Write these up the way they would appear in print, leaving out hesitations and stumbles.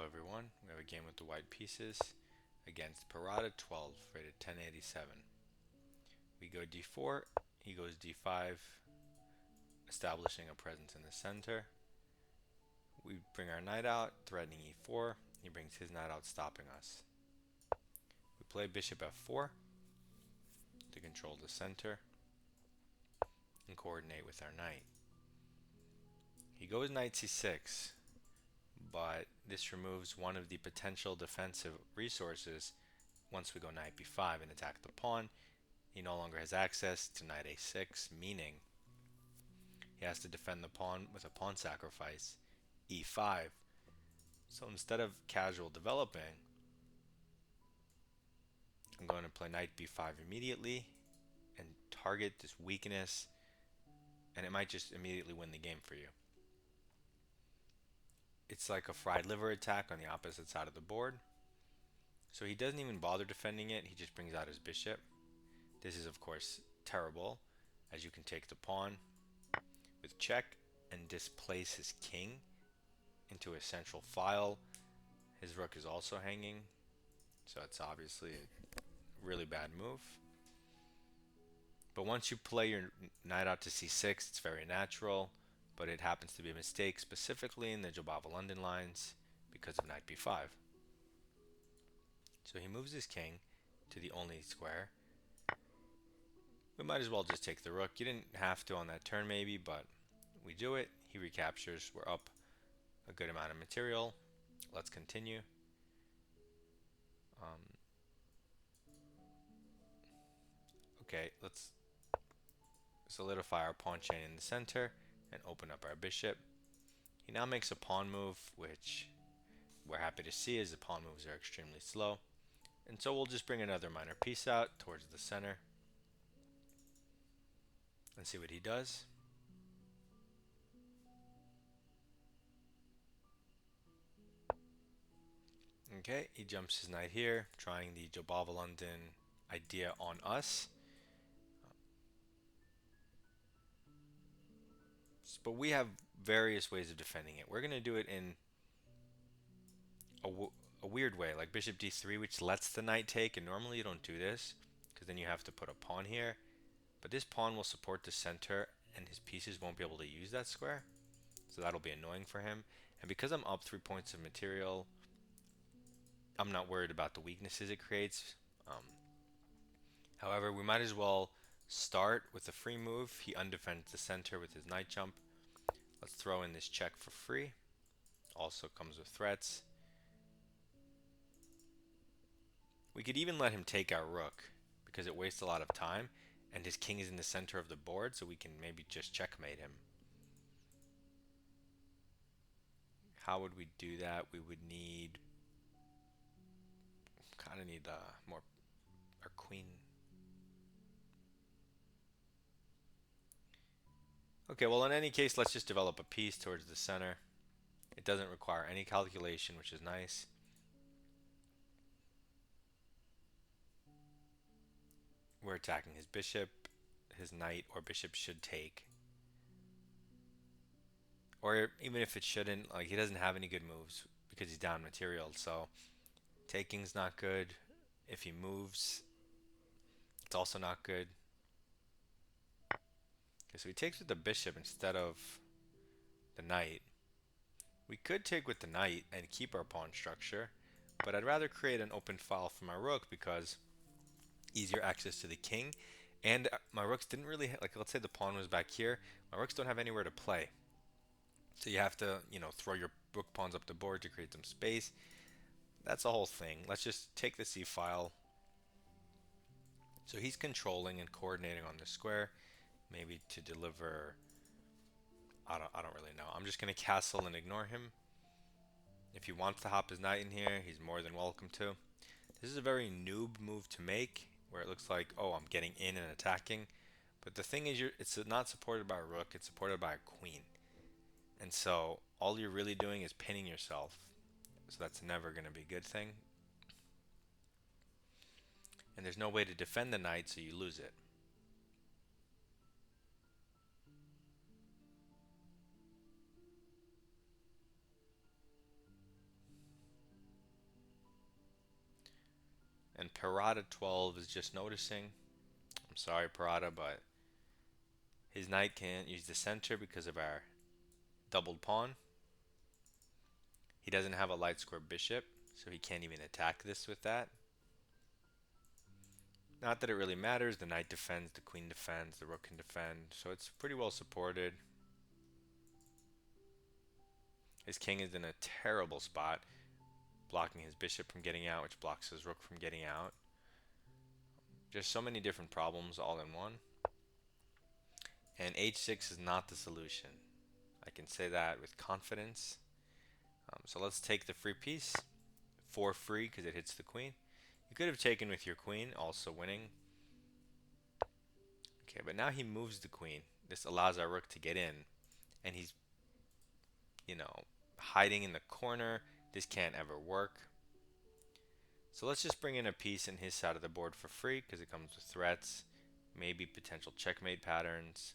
everyone. We have a game with the white pieces against Parada 12, rated 1087. We go d4, he goes d5, establishing a presence in the center. We bring our knight out, threatening e4. He brings his knight out, stopping us. We play bishop f4 to control the center and coordinate with our knight. He goes knight c6, but this removes one of the potential defensive resources. Once we go knight b5 and attack the pawn, he no longer has access to knight a6, meaning he has to defend the pawn with a pawn sacrifice, e5. So instead of casual developing, I'm going to play knight b5 immediately and target this weakness, and it might just immediately win the game for you. It's like a fried liver attack on the opposite side of the board. So he doesn't even bother defending it, he just brings out his bishop. This is of course terrible, as you can take the pawn with check and displace his king into a central file. His rook is also hanging, so it's obviously a really bad move. But once you play your knight out to c6, it's very natural, but it happens to be a mistake, specifically in the Jobava London lines, because of knight b5. So he moves his king to the only square. We might as well just take the rook. You didn't have to on that turn maybe, but we do it. He recaptures. We're up a good amount of material. Let's continue. Okay, let's solidify our pawn chain in the center and open up our bishop. He now makes a pawn move, which we're happy to see as the pawn moves are extremely slow. And so we'll just bring another minor piece out towards the center and see what he does. Okay, he jumps his knight here, trying the Jobava London idea on us. But we have various ways of defending it. We're going to do it in a weird way, like bishop d3, which lets the knight take, and normally you don't do this, because then you have to put a pawn here. But this pawn will support the center, and his pieces won't be able to use that square, so that'll be annoying for him. And because I'm up 3 points of material, I'm not worried about the weaknesses it creates. However, we might as well start with a free move. He undefends the center with his knight jump. Let's throw in this check for free. Also comes with threats. We could even let him take our rook, because it wastes a lot of time, and his king is in the center of the board, so we can maybe just checkmate him. How would we do that? We would need, kind of need more, our queen. Okay, well in any case, let's just develop a piece towards the center. It doesn't require any calculation, which is nice. We're attacking his bishop. His knight or bishop should take. Or even if it shouldn't, like he doesn't have any good moves because he's down material, so taking's not good. If he moves, it's also not good. Okay, so he takes with the bishop instead of the knight. We could take with the knight and keep our pawn structure, but I'd rather create an open file for my rook because easier access to the king, and my rooks didn't really, like let's say the pawn was back here, my rooks don't have anywhere to play. So you have to, throw your rook pawns up the board to create some space. That's the whole thing. Let's just take the c file. So he's controlling and coordinating on the square, maybe to deliver. I don't really know. I'm just gonna castle and ignore him. If he wants to hop his knight in here, he's more than welcome to. This is a very noob move to make, where it looks like, oh, I'm getting in and attacking. But the thing is, it's not supported by a rook, it's supported by a queen. And so all you're really doing is pinning yourself. So that's never going to be a good thing. And there's no way to defend the knight, so you lose it. and Parada12 is just noticing. I'm sorry, Parada, but his knight can't use the center because of our doubled pawn. He doesn't have a light square bishop, so he can't even attack this with that. Not that it really matters. The knight defends, the queen defends, the rook can defend, so it's pretty well supported. His king is in a terrible spot, blocking his bishop from getting out, which blocks his rook from getting out. Just so many different problems all in one. And h6 is not the solution. I can say that with confidence. So let's take the free piece for free because it hits the queen. You could have taken with your queen, also winning. Okay, but now he moves the queen. This allows our rook to get in, and he's, hiding in the corner. This can't ever work. So let's just bring in a piece in his side of the board for free because it comes with threats, maybe potential checkmate patterns.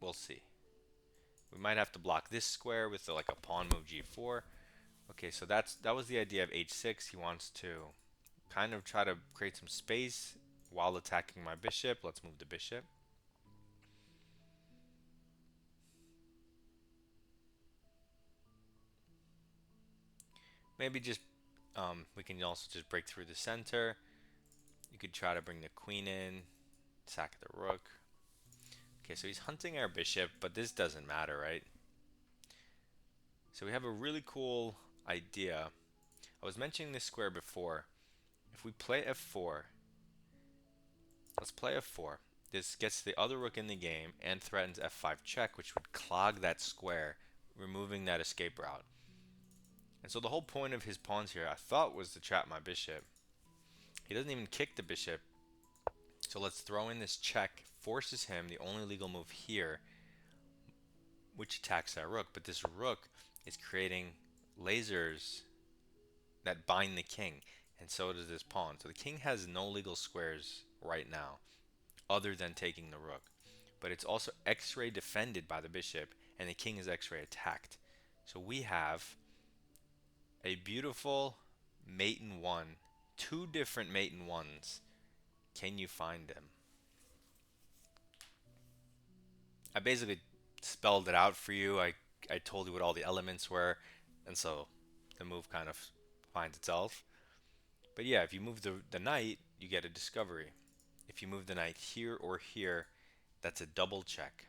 We'll see. We might have to block this square with like a pawn move g4. Okay, so that was the idea of h6. He wants to kind of try to create some space while attacking my bishop. Let's move the bishop. Maybe just we can also just break through the center. You could try to bring the queen in, sack the rook. Okay, so he's hunting our bishop, but this doesn't matter, right? So we have a really cool idea. I was mentioning this square before. If we play f4, let's play f4. This gets the other rook in the game and threatens f5 check, which would clog that square, removing that escape route. And so the whole point of his pawns here, I thought, was to trap my bishop. He doesn't even kick the bishop. So let's throw in this check, forces him, the only legal move here, which attacks our rook. But this rook is creating lasers that bind the king, and so does this pawn. So the king has no legal squares right now, other than taking the rook. But it's also x-ray defended by the bishop, and the king is x-ray attacked. So we have a beautiful mate in one, two different mate in ones. Can you find them? I basically spelled it out for you. I told you what all the elements were, and so the move kind of finds itself. But yeah, if you move the knight, you get a discovery. If you move the knight here or here, that's a double check.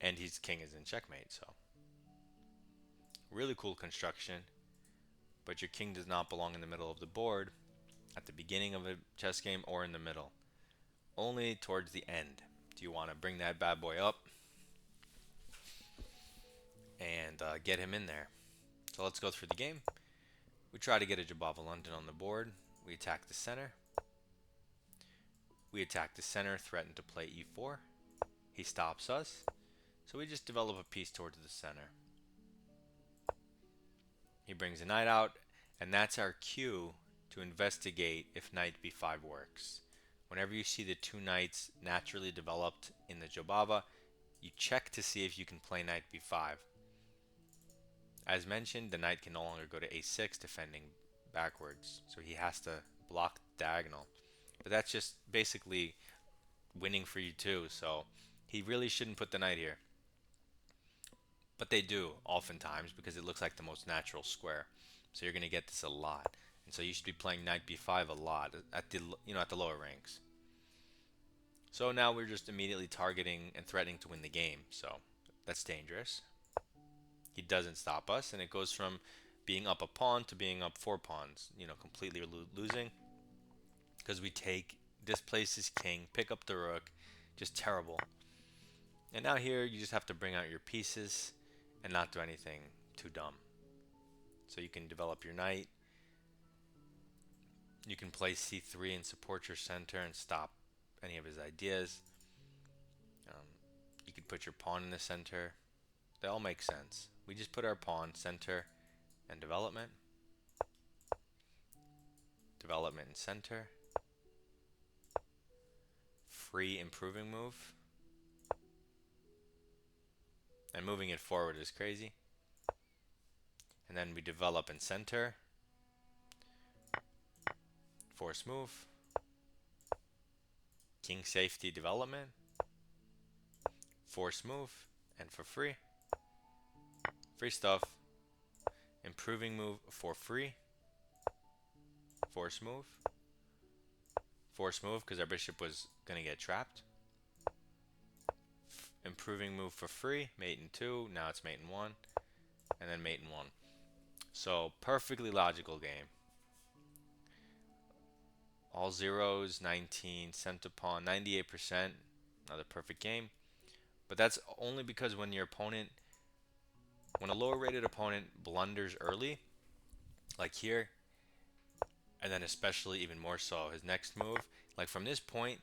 And his king is in checkmate, so. Really cool construction. But your king does not belong in the middle of the board at the beginning of a chess game or in the middle. Only towards the end. Do you want to bring that bad boy up and get him in there? So let's go through the game. We try to get a Jobava London on the board. We attack the center. We attack the center, threaten to play e4. He stops us. So we just develop a piece towards the center. He brings a knight out, and that's our cue to investigate if knight b5 works. Whenever you see the two knights naturally developed in the Jobava, you check to see if you can play knight b5. As mentioned, the knight can no longer go to a6, defending backwards, so he has to block diagonal. But that's just basically winning for you too, so he really shouldn't put the knight here. But they do, oftentimes, because it looks like the most natural square. So you're going to get this a lot. And so you should be playing knight b5 a lot at the lower ranks. So now we're just immediately targeting and threatening to win the game. So that's dangerous. He doesn't stop us, and it goes from being up a pawn to being up 4 pawns, completely losing. Because we displace his king, pick up the rook, just terrible. And now here you just have to bring out your pieces and not do anything too dumb. So you can develop your knight. You can play c3 and support your center and stop any of his ideas. You could put your pawn in the center. They all make sense. We just put our pawn, center, and development. Development and center. Free improving move. And moving it forward is crazy. And then we develop and center. force move, king safety development, force move, and for free. Free stuff. Improving move for free. Force move. Force move because our bishop was going to get trapped. Improving move for free. Mate in 2. Now it's mate in 1. And then mate in 1. So perfectly logical game. All zeros, 19, center pawn, 98%. Another perfect game. But that's only because when a lower rated opponent blunders early, like here, and then especially even more so his next move, like from this point,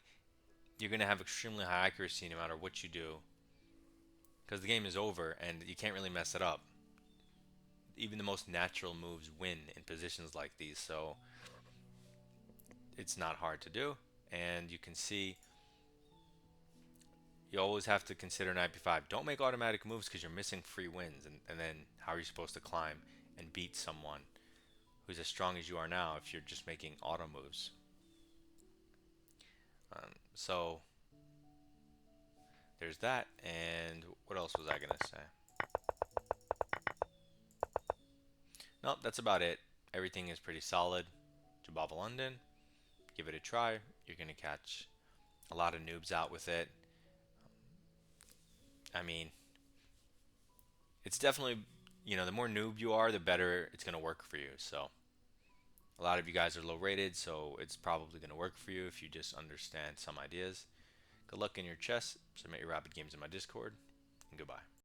you're going to have extremely high accuracy no matter what you do. Because the game is over and you can't really mess it up. Even the most natural moves win in positions like these, so it's not hard to do. And you can see you always have to consider Nb5. Don't make automatic moves because you're missing free wins, and then how are you supposed to climb and beat someone who's as strong as you are now if you're just making auto moves? So there's that. And what else was I gonna say? Nope, that's about it. Everything is pretty solid. Jobava London, give it a try. You're gonna catch a lot of noobs out with it. I mean, it's definitely, the more noob you are, the better it's gonna work for you. So a lot of you guys are low rated, so it's probably gonna work for you if you just understand some ideas. Good luck in your chess. Submit your rapid games in my Discord, and goodbye.